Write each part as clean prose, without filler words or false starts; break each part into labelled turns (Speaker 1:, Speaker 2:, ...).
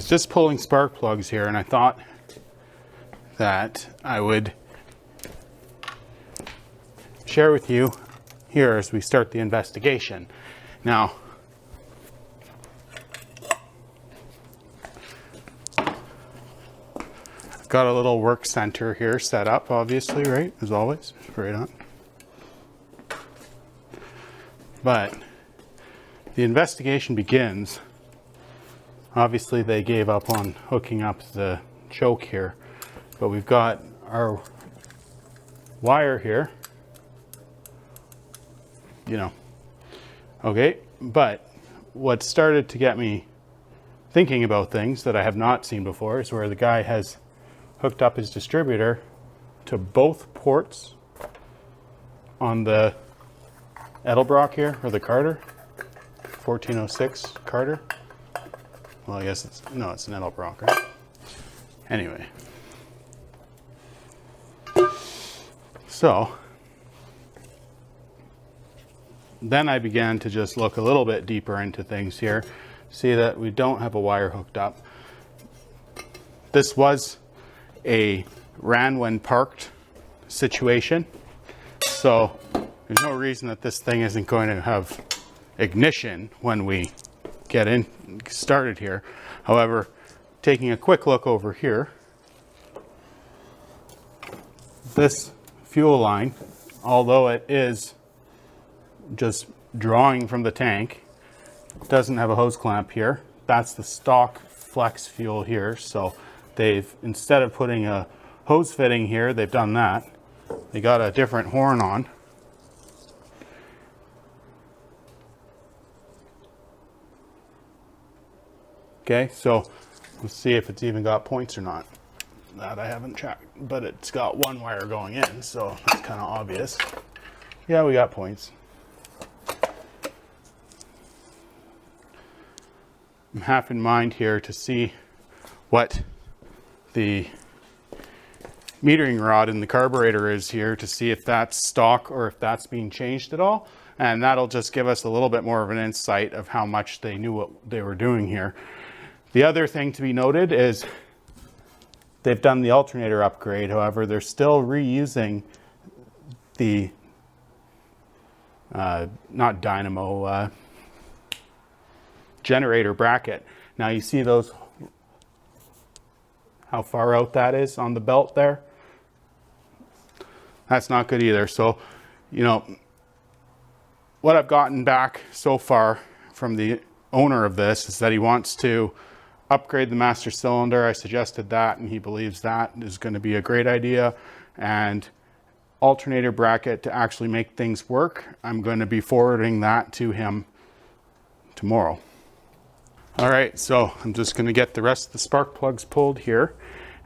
Speaker 1: was just pulling spark plugs here, and I thought that I would share with you here as we start the investigation. Now, I've got a little work center here set up, obviously, right? As always, right on. But the investigation begins. Obviously, they gave up on hooking up the choke here, but we've got our wire here, you know. Okay, but what started to get me thinking about things that I have not seen before is where the guy has hooked up his distributor to both ports on the Edelbrock here, or the Carter, 1406 Carter. Well, I guess it's an Edelbrock, right? Anyway. So, then I began to just look a little bit deeper into things here. See that we don't have a wire hooked up. This was a ran when parked situation. So, there's no reason that this thing isn't going to have ignition when we get in started here. However, taking a quick look over here, this fuel line, although it is just drawing from the tank, doesn't have a hose clamp here. That's the stock flex fuel here. So they've, instead of putting a hose fitting here, they've done that. They got a different horn on. Okay, so let's see if it's even got points or not. That I haven't checked, but it's got one wire going in, so that's kind of obvious. Yeah, we got points. I'm half in mind here to see what the metering rod in the carburetor is here, to see if that's stock or if that's being changed at all. And that'll just give us a little bit more of an insight of how much they knew what they were doing here. The other thing to be noted is they've done the alternator upgrade. However, they're still reusing the, not dynamo, generator bracket. Now you see those, how far out that is on the belt there? That's not good either. So, you know, what I've gotten back so far from the owner of this is that he wants to upgrade the master cylinder. I suggested that, and he believes that is going to be a great idea. And alternator bracket to actually make things work, I'm going to be forwarding that to him tomorrow. All right, so I'm just going to get the rest of the spark plugs pulled here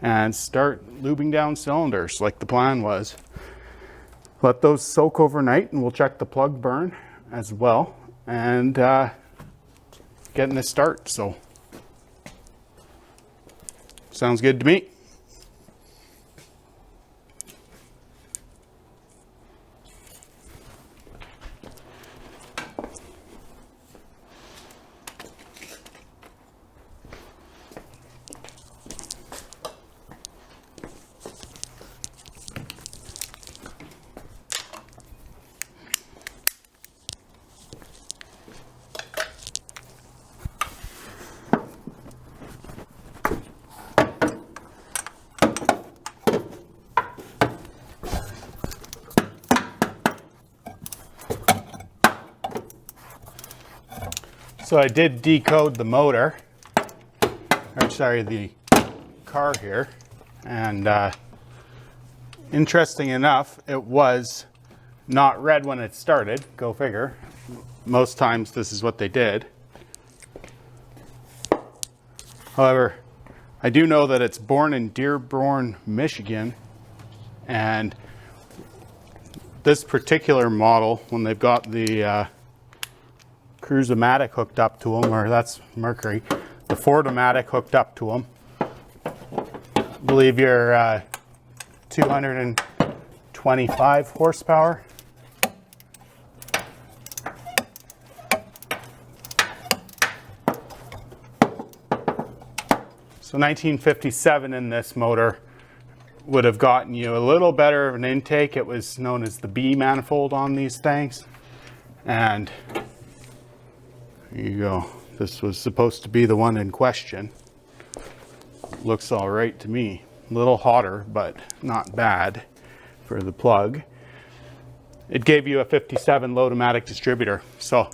Speaker 1: and start lubing down cylinders like the plan was. Let those soak overnight, and we'll check the plug burn as well, and getting a start. So sounds good to me. So I did decode the motor, or sorry, the car here, and interesting enough, it was not red when it started. Go figure. Most times this is what they did. However, I do know that it's born in Dearborn, Michigan, and this particular model, when they've got the Cruise-O-Matic hooked up to them, or that's Mercury, the Ford-O-Matic hooked up to them, I believe you're 225 horsepower. So 1957 in this motor would have gotten you a little better of an intake. It was known as the B manifold on these things. And here you go. This was supposed to be the one in question. Looks all right to me. A little hotter, but not bad for the plug. It gave you a 57 load-o-matic distributor. So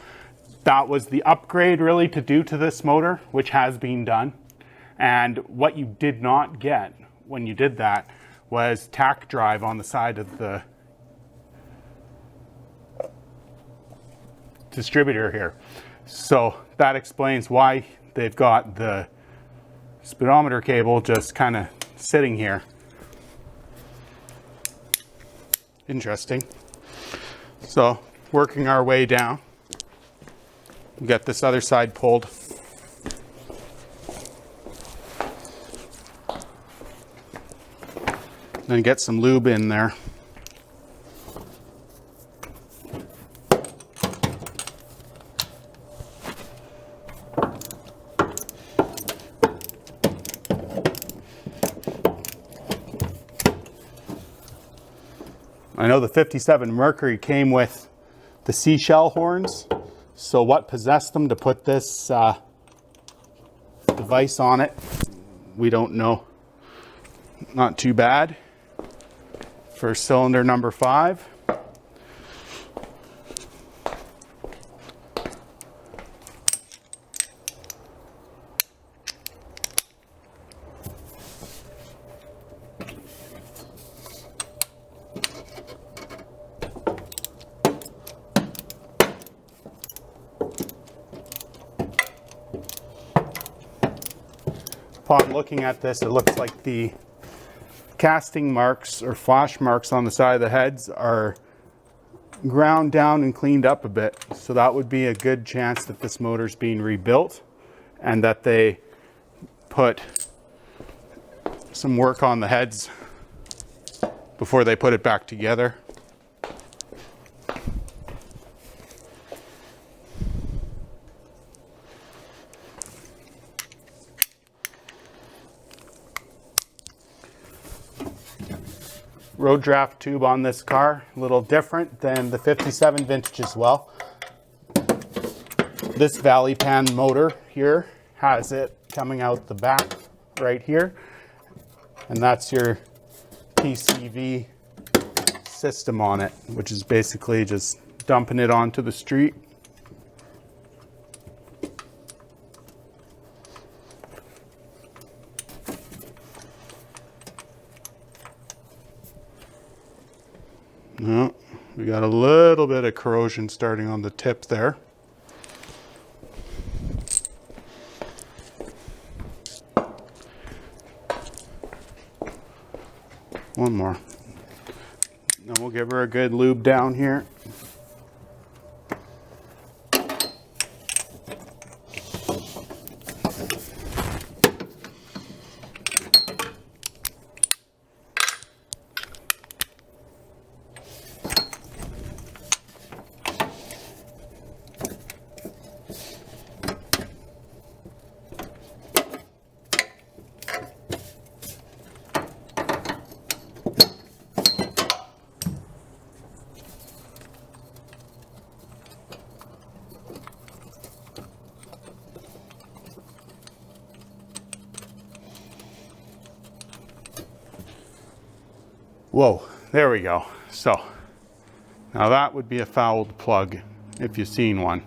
Speaker 1: that was the upgrade really to do to this motor, which has been done. And what you did not get when you did that was tack drive on the side of the distributor here. So that explains why they've got the speedometer cable just kind of sitting here. Interesting. So working our way down, we got this other side pulled. Then get some lube in there. I know the 57 Mercury came with the seashell horns, so what possessed them to put this device on it, we don't know. Not too bad for cylinder number 5. Upon looking at this, it looks like the casting marks or flash marks on the side of the heads are ground down and cleaned up a bit. So that would be a good chance that this motor's being rebuilt and that they put some work on the heads before they put it back together. Road draft tube on this car, a little different than the 57 vintage as well. This Valley Pan motor here has it coming out the back right here, and that's your PCV system on it, which is basically just dumping it onto the street. No, we got a little bit of corrosion starting on the tip there. One more. Then we'll give her a good lube down here. Whoa, there we go. So now that would be a fouled plug if you've seen one.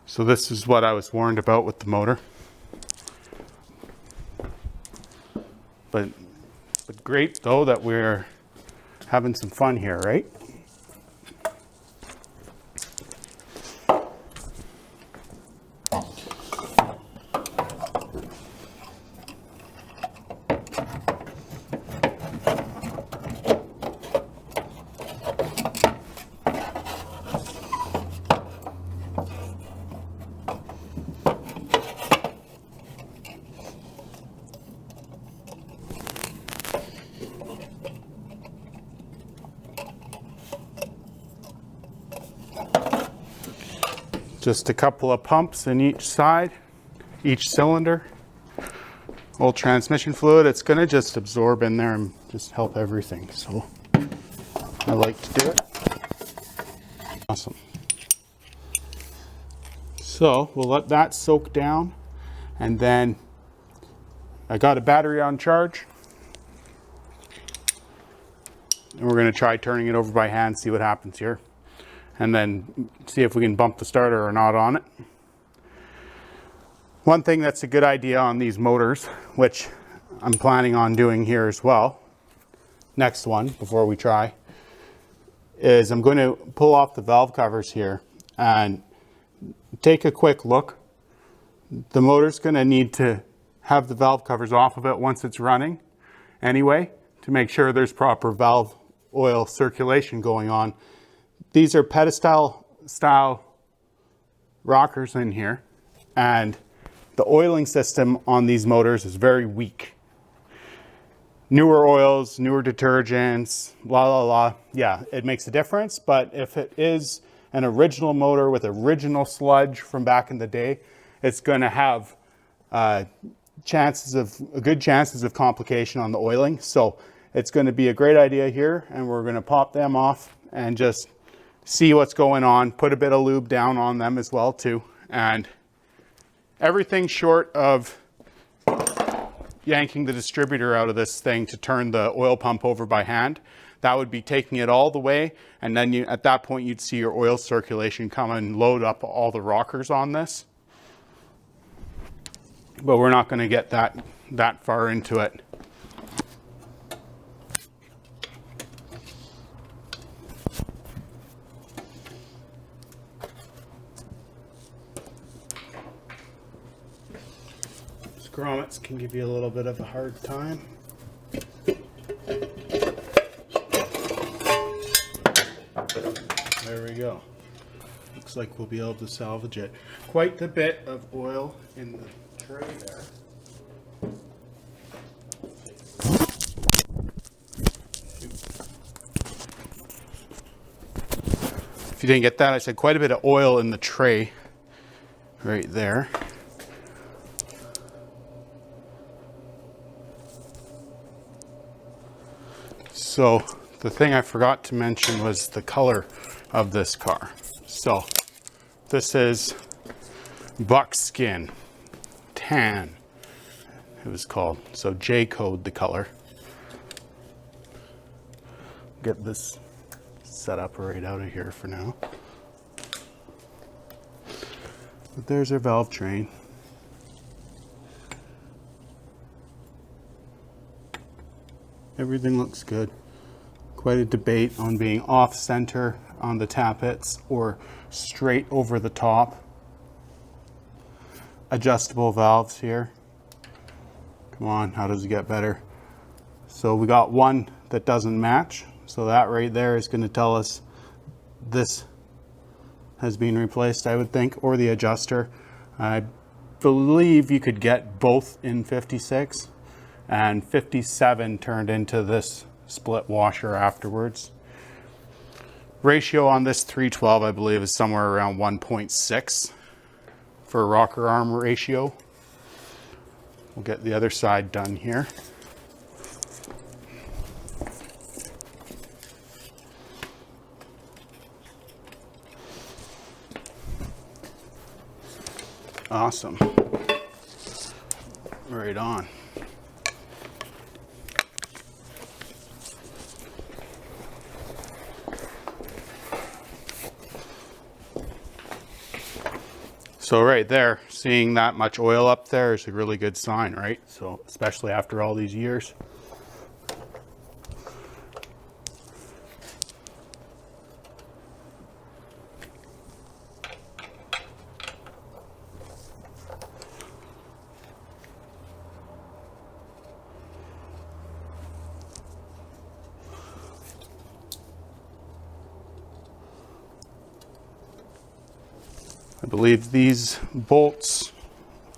Speaker 1: So this is what I was warned about with the motor. But great though that we're having some fun here, right? Just a couple of pumps in each side, each cylinder. Old transmission fluid, it's gonna just absorb in there and just help everything. So I like to do it. Awesome. So we'll let that soak down, and then I got a battery on charge. And we're gonna try turning it over by hand, see what happens here. And then see if we can bump the starter or not on it. One thing that's a good idea on these motors, which I'm planning on doing here as well, next one before we try, is I'm going to pull off the valve covers here and take a quick look. The motor's going to need to have the valve covers off of it once it's running anyway, to make sure there's proper valve oil circulation going on. These are pedestal style rockers in here, and the oiling system on these motors is very weak. Newer oils, newer detergents, la la la. Yeah, it makes a difference, but if it is an original motor with original sludge from back in the day, it's going to have good chances of complication on the oiling. So it's going to be a great idea here, and we're going to pop them off and just see what's going on. Put a bit of lube down on them as well too, and everything short of yanking the distributor out of this thing to turn the oil pump over by hand, that would be taking it all the way, and then at that point you'd see your oil circulation come and load up all the rockers on this. But we're not going to get that far into it. Grommets can give you a little bit of a hard time. There we go. Looks like we'll be able to salvage it. Quite the bit of oil in the tray there. If you didn't get that, I said quite a bit of oil in the tray right there. So the thing I forgot to mention was the color of this car. So this is buckskin tan, it was called. So J code the color. Get this set up right out of here for now. But there's our valve train. Everything looks good. Quite a debate on being off center on the tappets or straight over the top. Adjustable valves here. Come on, how does it get better? So we got one that doesn't match. So that right there is going to tell us this has been replaced, I would think, or the adjuster. I believe you could get both in 56, and 57 turned into this split washer afterwards. Ratio on this 312, I believe, is somewhere around 1.6 for a rocker arm ratio. We'll get the other side done here. Awesome. Right on. So right there, seeing that much oil up there is a really good sign, right? So especially after all these years. I believe these bolts,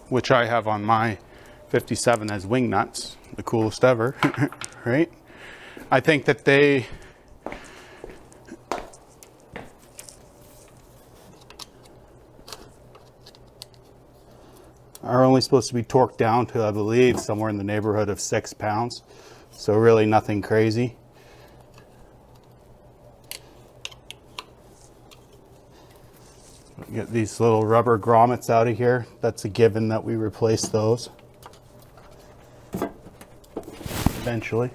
Speaker 1: which I have on my 57 as wing nuts, the coolest ever, right? I think that they are only supposed to be torqued down to, I believe, somewhere in the neighborhood of 6 pounds. So really nothing crazy. Get these little rubber grommets out of here. That's a given that we replace those eventually.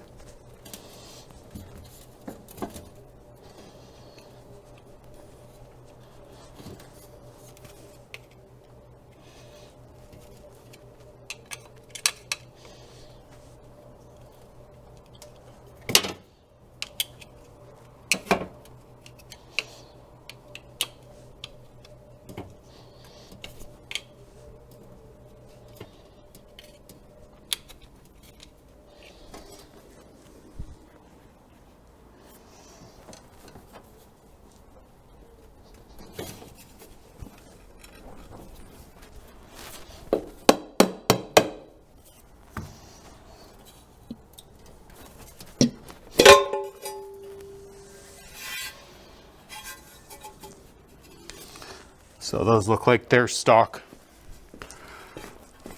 Speaker 1: So those look like they're stock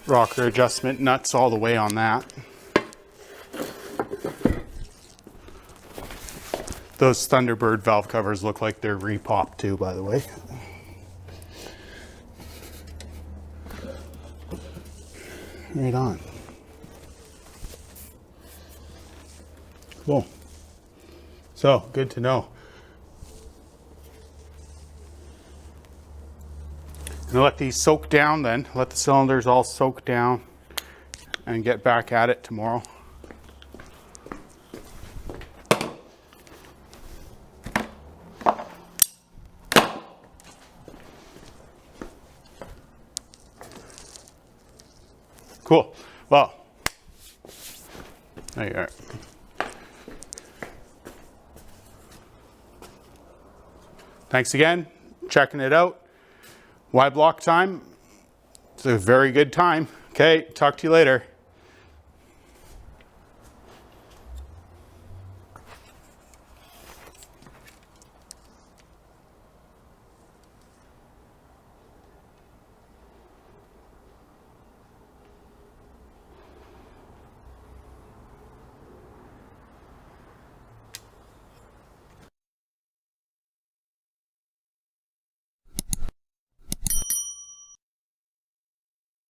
Speaker 1: rocker adjustment nuts all the way on that. Those Thunderbird valve covers look like they're repopped too, by the way. Right on. Cool. So, good to know. I'm gonna let these soak down then, let the cylinders all soak down and get back at it tomorrow. Cool. Well, there you are. Thanks again, checking it out. Y block time. It's a very good time. Okay, talk to you later.